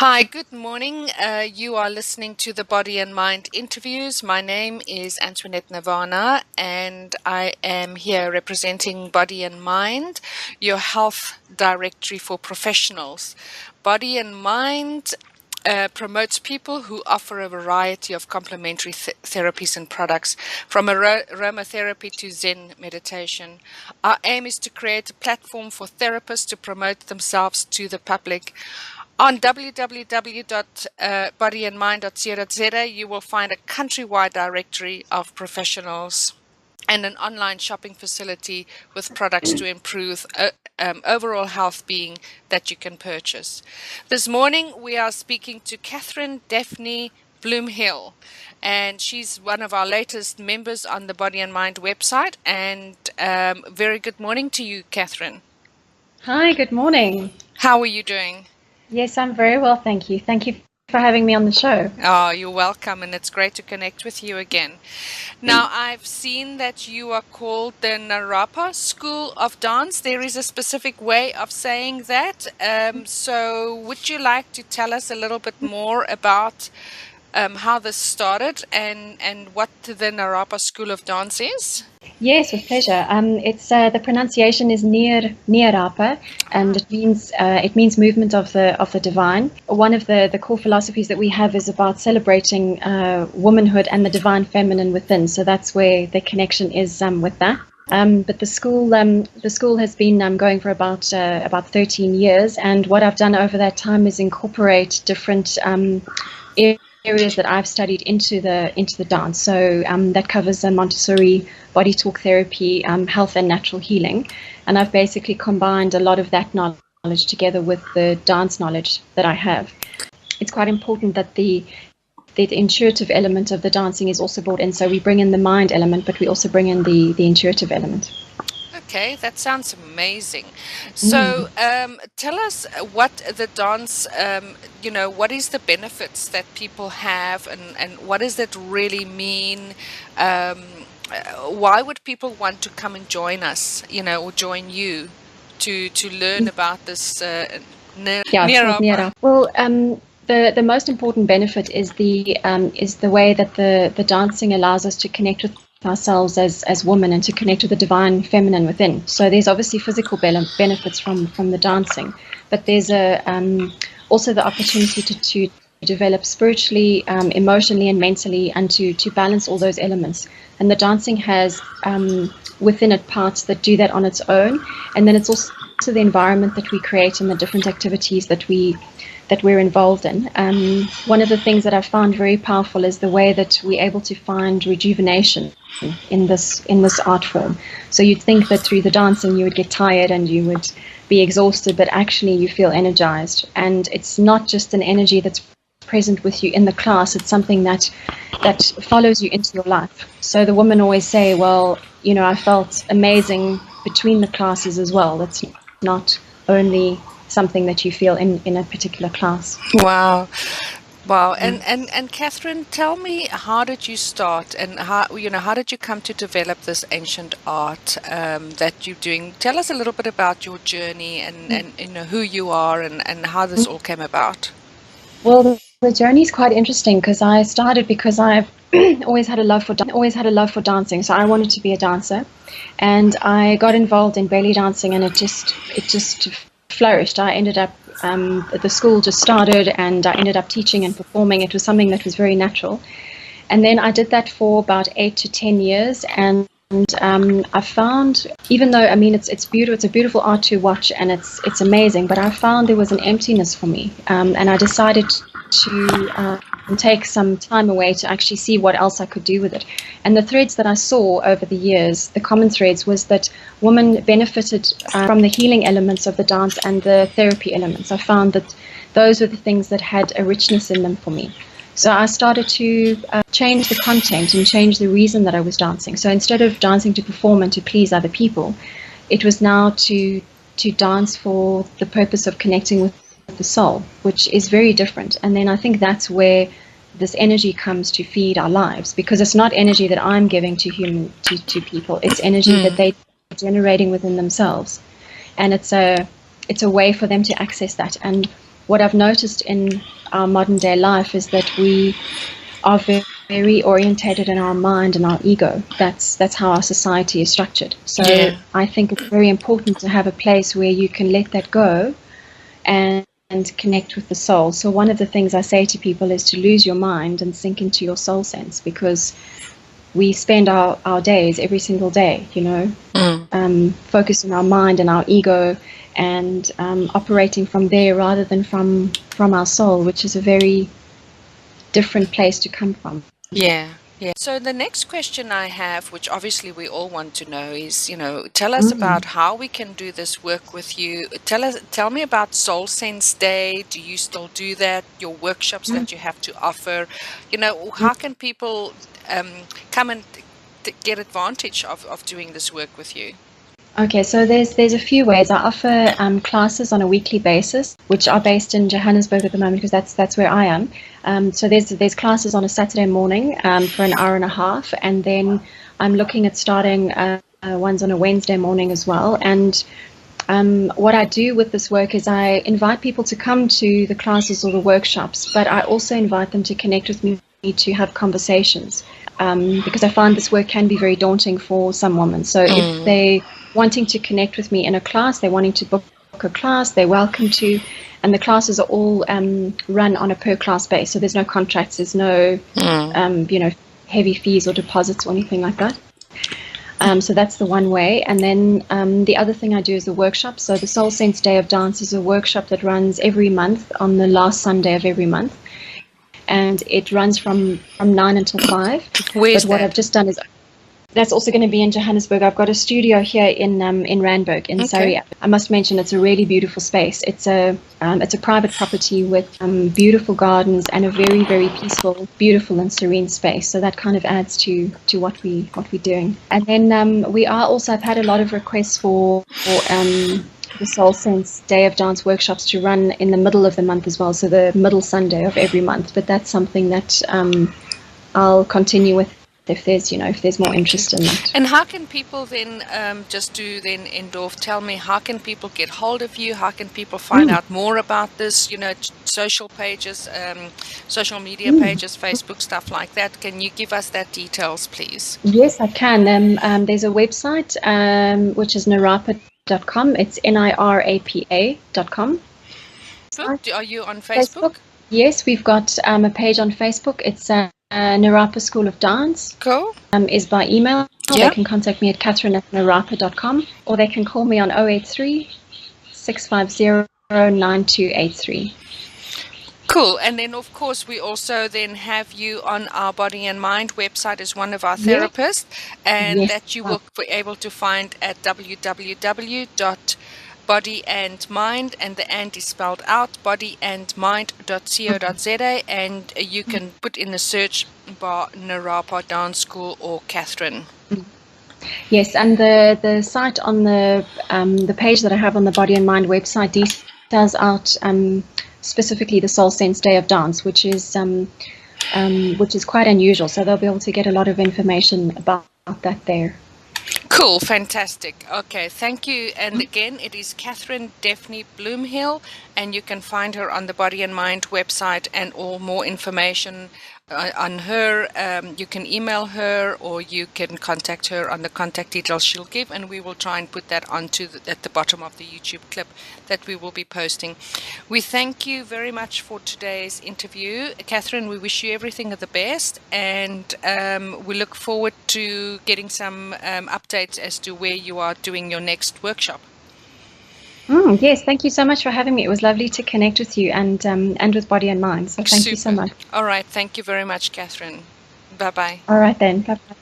Hi, good morning. You are listening to the Body and Mind interviews. My name is Antoinette Nirvana, and I am here representing Body and Mind, your health directory for professionals. Body and Mind promotes people who offer a variety of complementary therapies and products, from aromatherapy to Zen meditation. Our aim is to create a platform for therapists to promote themselves to the public. On www.bodyandmind.co.za, you will find a countrywide directory of professionals and an online shopping facility with products to improve overall health being that you can purchase. This morning, we are speaking to Daphne Bloomhill, and she's one of our latest members on the Body and Mind website. And very good morning to you, Catherine. Hi, good morning. How are you doing? Yes, I'm very well, thank you. Thank you for having me on the show. Oh, you're welcome, and it's great to connect with you again. Now, I've seen that you are called the Nirapa School of Dance. There is a specific way of saying that. So would you like to tell us a little bit more about how this started and what the Nirapa School of Dance is? Yes, with pleasure. It's the pronunciation is Neer-apa, and it means movement of the divine. One of the core philosophies that we have is about celebrating womanhood and the divine feminine within. So that's where the connection is with that. But the school has been going for about 13 years, and what I've done over that time is incorporate different areas that I've studied into the dance. So that covers Montessori, body talk therapy, health and natural healing, and I've basically combined a lot of that knowledge together with the dance knowledge that I have. It's quite important that the intuitive element of the dancing is also brought in. So we bring in the mind element, but we also bring in the intuitive element. Okay, that sounds amazing. So tell us what the dance, what is the benefits that people have, and what does that really mean? Why would people want to come and join us, or join you to learn about this Neer-apa? Well, the most important benefit is the way that the dancing allows us to connect with ourselves as women and to connect with the divine feminine within. So there's obviously physical benefits from the dancing, but there's also the opportunity to develop spiritually, emotionally and mentally, and to balance all those elements. And the dancing has within it parts that do that on its own, and then it's also the environment that we create and the different activities that we're involved in. One of the things that I found very powerful is the way that we're able to find rejuvenation in this art form. So you'd think that through the dancing you would get tired and you would be exhausted, but actually you feel energized. And it's not just an energy that's present with you in the class, it's something that follows you into your life. So the women always say, well, I felt amazing between the classes as well. That's not only something that you feel in a particular class. Wow. And Catherine, tell me, how did you start, and how did you come to develop this ancient art that you're doing? Tell us a little bit about your journey and who you are and how this all came about. Well, the journey is quite interesting because I started because I've always had a love for dancing. So I wanted to be a dancer, and I got involved in belly dancing, and it just flourished. I ended up the school just started, and I ended up teaching and performing. It was something that was very natural, and then I did that for about 8 to 10 years, and I found, even though it's beautiful, it's a beautiful art to watch, and it's amazing, but I found there was an emptiness for me, and I decided to take some time away to actually see what else I could do with it. And the threads that I saw over the years, the common threads, was that women benefited from the healing elements of the dance and the therapy elements. I found that those were the things that had a richness in them for me. So I started to change the content and change the reason that I was dancing. So instead of dancing to perform and to please other people, it was now to dance for the purpose of connecting with the soul, which is very different. And then I think that's where this energy comes to feed our lives, because it's not energy that I'm giving to people. It's energy that they're generating within themselves, and it's a way for them to access that. And what I've noticed in our modern day life is that we are very orientated in our mind and our ego. That's how our society is structured. So Yeah. I think it's very important to have a place where you can let that go and connect with the soul. So one of the things I say to people is to lose your mind and sink into your soul sense, because we spend our days every single day, focused on our mind and our ego, and operating from there rather than from our soul, which is a very different place to come from. Yeah. Yeah. So the next question I have, which obviously we all want to know, is, tell us about how we can do this work with you. Tell me about Soul Sense Day. Do you still do that? Your workshops that you have to offer? How can people come and get advantage of doing this work with you? Okay, so there's a few ways. I offer classes on a weekly basis, which are based in Johannesburg at the moment, because that's where I am. So there's classes on a Saturday morning for an hour and a half, and then I'm looking at starting ones on a Wednesday morning as well. And what I do with this work is I invite people to come to the classes or the workshops, but I also invite them to connect with me to have conversations, because I find this work can be very daunting for some women. So if they wanting to connect with me in a class, they're wanting to book a class, they're welcome to, and the classes are all run on a per class base. So there's no contracts, there's no heavy fees or deposits or anything like that. So that's the one way. And then the other thing I do is the workshop. So the Soul Sense Day of Dance is a workshop that runs every month on the last Sunday of every month. And it runs from 9 until 5. Where's but what that? I've just done is, that's also going to be in Johannesburg. I've got a studio here in Randburg in Surrey. I must mention it's a really beautiful space. It's a private property with beautiful gardens and a very, very peaceful, beautiful and serene space. So that kind of adds to what we're doing. And then I've had a lot of requests for the Soul Sense Day of Dance workshops to run in the middle of the month as well. So the middle Sunday of every month. But that's something that I'll continue with if there's more interest in that. And how can people then tell me, how can people get hold of you? How can people find out more about this? Social pages, social media pages, Facebook, stuff like that. Can you give us that details, please? Yes, I can. There's a website which is Neer-apa.com. It's Nirapa.com. Are you on Facebook? Yes, we've got a page on Facebook. It's Nirapa School of Dance. Cool. Is by email. They can contact me at Catherine@Nirapa.com, or they can call me on 083 650 9283. Cool. And then, of course, we also then have you on our Body and Mind website as one of our therapists, and that you will be able to find at www.bodyandmind, and the and is spelled out, bodyandmind.co.za, and you can put in the search bar Neer-apa Dance School or Catherine. Yes, and the site on the page that I have on the Body and Mind website details out specifically the Soul Sense Day of Dance, which is quite unusual. So they'll be able to get a lot of information about that there. Cool, fantastic. Okay, thank you. And again, it is Catherine Daphne Bloomhill, and you can find her on the Body and Mind website, and all more information on her. You can email her, or you can contact her on the contact details she'll give, and we will try and put that at the bottom of the YouTube clip that we will be posting. We thank you very much for today's interview. Catherine, we wish you everything of the best, and we look forward to getting some updates as to where you are doing your next workshop. Yes, thank you so much for having me. It was lovely to connect with you and with Body and Mind. So thank you so much. All right. Thank you very much, Catherine. Bye-bye. All right then. Bye-bye.